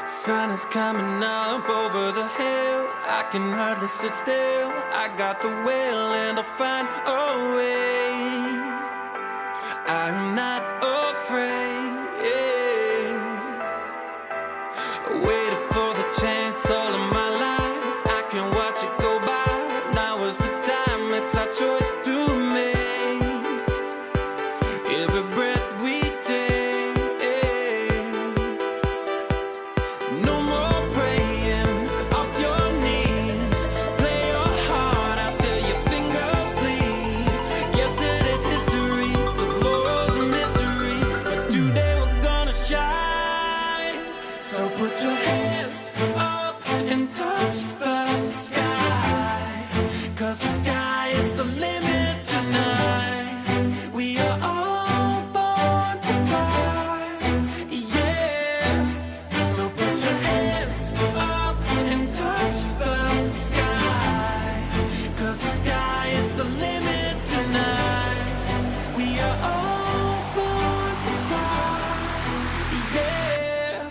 Sun is coming up over the hill. I can hardly sit still. I got the will and I'll find a way. I'm not afraid. Waited for the chance all of my life. I can watch it go by. Now is the time. It's our choice to make. Every breath we take. No more praying off your knees. Play your heart out till your fingers bleed. Yesterday's history, tomorrow's a mystery, but today we're gonna shine. So put your hands up and touch the sky, 'cause the sky is the limit tonight. We are all born to fly, yeah. So put your hands up and touch the sky, 'cause the sky is the limit tonight. We are all born to fly, yeah.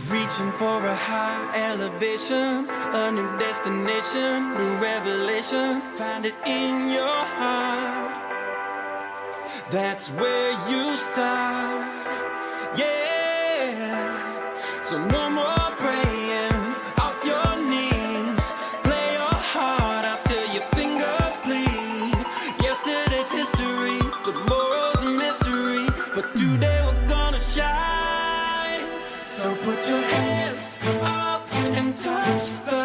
Reaching for a high elevation, a new destination, new revelation. Find it in your heart. That's where you start, yeah. So no more praying off your knees. Play your heart out till your fingers bleed. Yesterday's history, tomorrow's a mystery, but today we're gonna shine. So put your hands up and touch the